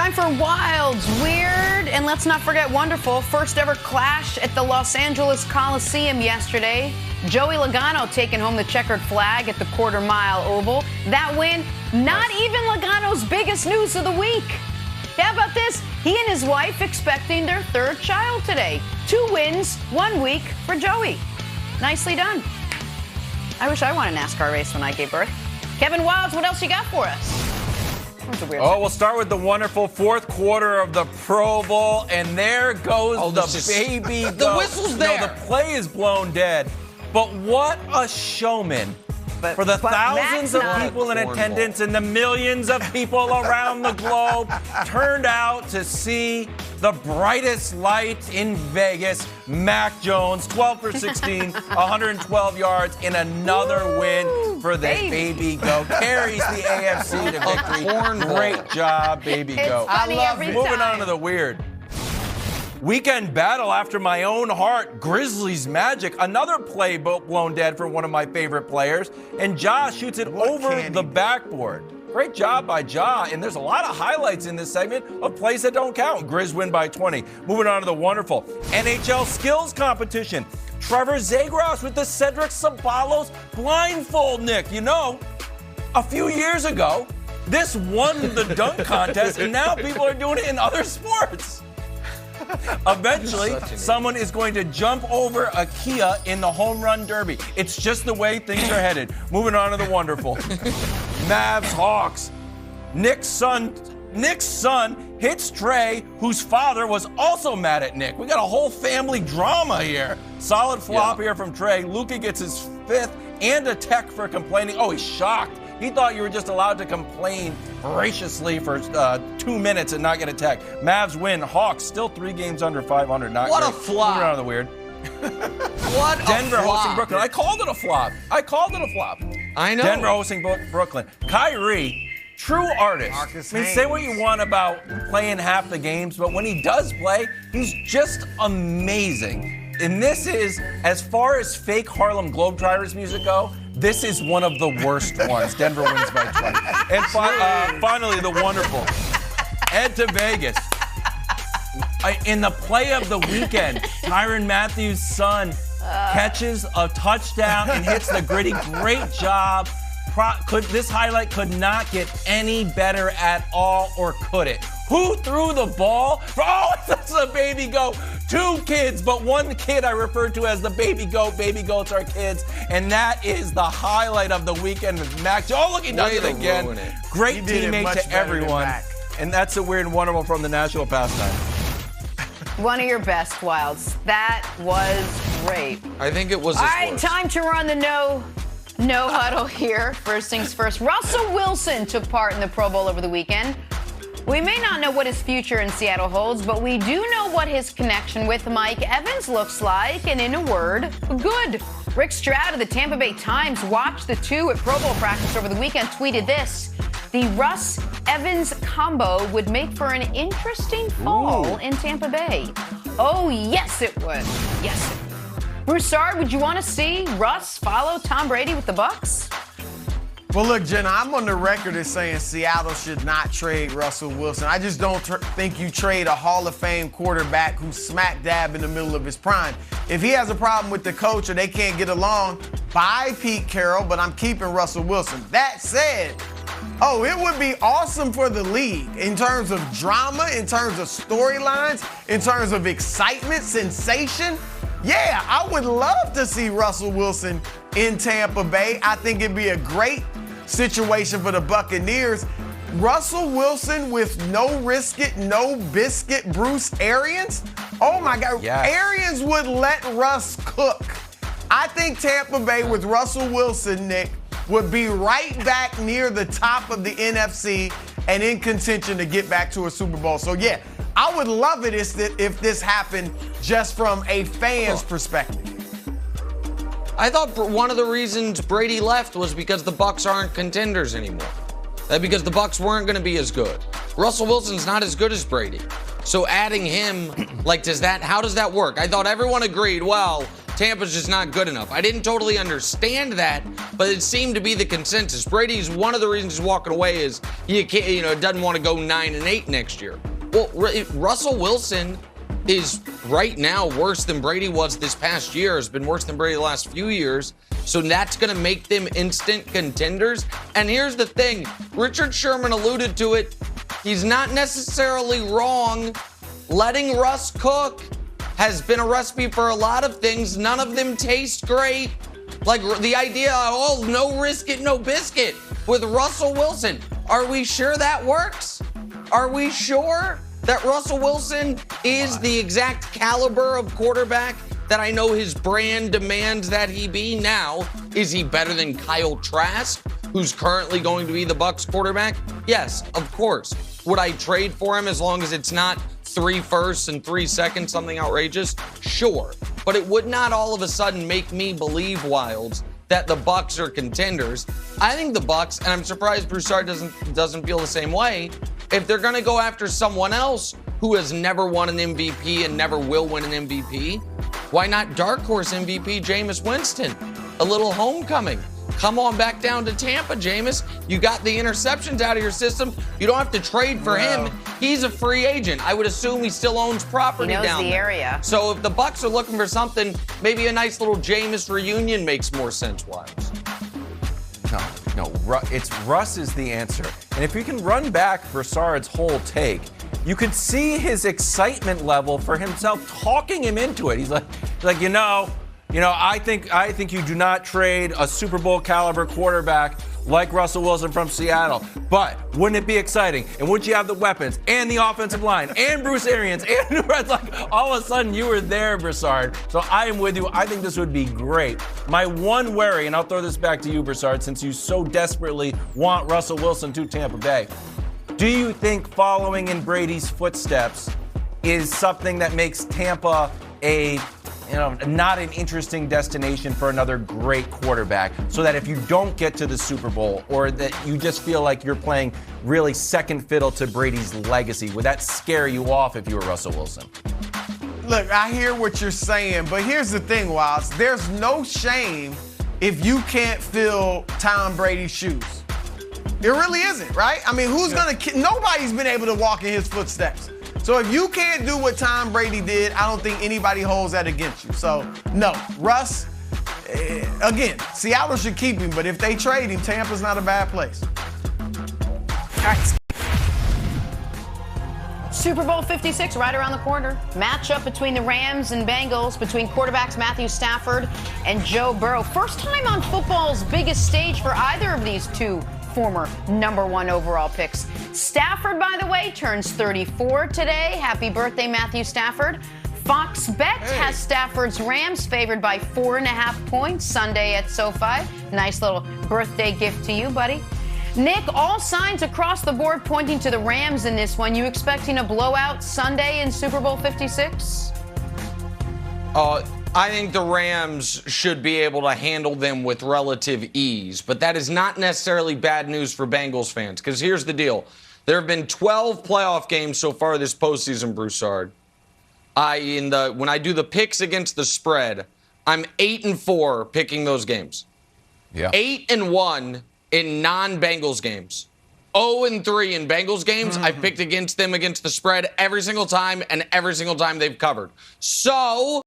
Time for Wild's Weird, and let's not forget Wonderful. First ever clash at the Los Angeles Coliseum yesterday. Joey Logano taking home the checkered flag at the quarter-mile oval. That win, not even Logano's biggest news of the week. How about this? He and his wife expecting their third child today. 2 wins, 1 week for Joey. Nicely done. I wish I won a NASCAR race when I gave birth. Kevin Wilds, what else you got for us? We'll start with the wonderful fourth quarter of the Pro Bowl, and there goes the baby goat. The whistle's there. No, the play is blown dead. But what a showman. For the thousands of people in attendance and the millions of people around the globe turned out to see the brightest light in Vegas, Mac Jones, 12 for 16, 112 yards, in another win for the baby goat. Carries the AFC to victory. Great job, baby goat. I love it. Moving on to the weird. Weekend battle after my own heart, Grizzlies Magic. Another play blown dead for one of my favorite players. And Josh shoots it over the backboard. Great job by Ja. And there's a lot of highlights in this segment of plays that don't count. Grizz win by 20. Moving on to the wonderful NHL skills competition. Trevor Zagros with the Cedric Sabalos blindfold, Nick. You know, a few years ago, this won the dunk contest, and now people are doing it in other sports. Eventually, someone is going to jump over a Kia in the home run derby. It's just the way things are headed. Moving on to the wonderful. Mavs Hawks. Nick's son hits Trey, whose father was also mad at Nick. We got a whole family drama here. Solid flop here from Trey. Luka gets his 5th and a tech for complaining. Oh, he's shocked. He thought you were just allowed to complain voraciously for 2 minutes and not get a tech. Mavs win. Hawks still 3 games under 500. Not what great. A flop. Moving on to the weird. What Denver a flop. hosting Brooklyn. I called it a flop. I know. Denver hosting Brooklyn. Kyrie, true artist. Say what you want about playing half the games, but when he does play, he's just amazing. And this is, as far as fake Harlem Globetrotters music go, this is one of the worst ones. Denver wins by 20. And finally, the wonderful Head to Vegas. In the play of the weekend, Tyrann Mathieu's son catches a touchdown and hits the gritty. Great job. This highlight could not get any better at all, or could it? Who threw the ball? Oh, that's a baby goat. 2 kids, but 1 kid I refer to as the baby goat. Baby goats are kids. And that is the highlight of the weekend with Mac. Oh, look, he does it again. Great teammate to everyone. And that's a weird and wonderful from the national pastime. One of your best, Wilds. That was great. I think it was All right, time to run the no huddle here. First things first. Russell Wilson took part in the Pro Bowl over the weekend. We may not know what his future in Seattle holds, but we do know what his connection with Mike Evans looks like, and in a word, good. Rick Stroud of the Tampa Bay Times watched the two at Pro Bowl practice over the weekend, tweeted this: the Russ-Evans combo would make for an interesting fall in Tampa Bay. Oh, yes, it would. Yes, it would. Broussard, would you want to see Russ follow Tom Brady with the Bucs? Well, look, Jenna, I'm on the record as saying Seattle should not trade Russell Wilson. I just don't think you trade a Hall of Fame quarterback who's smack dab in the middle of his prime. If he has a problem with the coach or they can't get along, buy Pete Carroll, but I'm keeping Russell Wilson. That said, it would be awesome for the league in terms of drama, in terms of storylines, in terms of excitement, sensation. Yeah, I would love to see Russell Wilson in Tampa Bay. I think it'd be a great situation for the Buccaneers. Russell Wilson with no risk it, no biscuit, Bruce Arians. Oh my God, yes. Arians would let Russ cook. I think Tampa Bay with Russell Wilson, Nick, would be right back near the top of the NFC and in contention to get back to a Super Bowl. So yeah, I would love it if this happened just from a fan's perspective. I thought one of the reasons Brady left was because the Bucs aren't contenders anymore. Because the Bucs weren't going to be as good. Russell Wilson's not as good as Brady. So adding him, how does that work? I thought everyone agreed, well, Tampa's just not good enough. I didn't totally understand that, but it seemed to be the consensus. Brady's one of the reasons he's walking away is he can't, doesn't want to go 9-8 next year. Well, Russell Wilson is right now worse than Brady was this past year. Has been worse than Brady the last few years. So that's going to make them instant contenders. And here's the thing. Richard Sherman alluded to it. He's not necessarily wrong. Letting Russ cook has been a recipe for a lot of things. None of them taste great. Like the idea, no risk it, no biscuit with Russell Wilson. Are we sure that works? Are we sure that Russell Wilson is the exact caliber of quarterback that I know his brand demands that he be? Now, is he better than Kyle Trask, who's currently going to be the Bucs quarterback? Yes, of course. Would I trade for him as long as it's not 3 firsts and 3 seconds, something outrageous? Sure. But it would not all of a sudden make me believe, Wilds, that the Bucs are contenders. I think the Bucs, and I'm surprised Broussard doesn't feel the same way, if they're going to go after someone else who has never won an MVP and never will win an MVP, why not dark horse MVP Jameis Winston? A little homecoming. Come on back down to Tampa, Jameis. You got the interceptions out of your system. You don't have to trade for him. He's a free agent. I would assume he still owns property down there. He knows the area. So if the Bucs are looking for something, maybe a nice little Jameis reunion makes more sense, Wiles. No, it's Russ is the answer. And if you can run back Broussard's whole take, you could see his excitement level for himself talking him into it. He's like, I think you do not trade a Super Bowl caliber quarterback like Russell Wilson from Seattle. But wouldn't it be exciting? And wouldn't you have the weapons and the offensive line and Bruce Arians and all of a sudden you were there, Broussard. So I am with you. I think this would be great. My one worry, and I'll throw this back to you, Broussard, since you so desperately want Russell Wilson to Tampa Bay. Do you think following in Brady's footsteps is something that makes Tampa not an interesting destination for another great quarterback, so that if you don't get to the Super Bowl or that you just feel like you're playing really second fiddle to Brady's legacy, would that scare you off if you were Russell Wilson? Look, I hear what you're saying, but here's the thing, Wiles. There's no shame if you can't fill Tom Brady's shoes. It really isn't, right? I mean, nobody's been able to walk in his footsteps. So if you can't do what Tom Brady did, I don't think anybody holds that against you. So, no, Russ, again, Seattle should keep him, but if they trade him, Tampa's not a bad place. All right. Super Bowl 56 right around the corner. Matchup between the Rams and Bengals, between quarterbacks Matthew Stafford and Joe Burrow. First time on football's biggest stage for either of these two former #1 overall picks. Stafford, by the way, turns 34 today. Happy birthday, Matthew Stafford. Fox Bet has Stafford's Rams favored by 4.5 points Sunday at SoFi. Nice little birthday gift to you, buddy. Nick, all signs across the board pointing to the Rams in this one. You expecting a blowout Sunday in Super Bowl 56? I think the Rams should be able to handle them with relative ease, but that is not necessarily bad news for Bengals fans, because here's the deal. There have been 12 playoff games so far this postseason, Broussard. When I do the picks against the spread, I'm 8-4 picking those games. Yeah. 8-1 in non-Bengals games. 0-3 in Bengals games. I've picked against them against the spread every single time, and every single time they've covered. So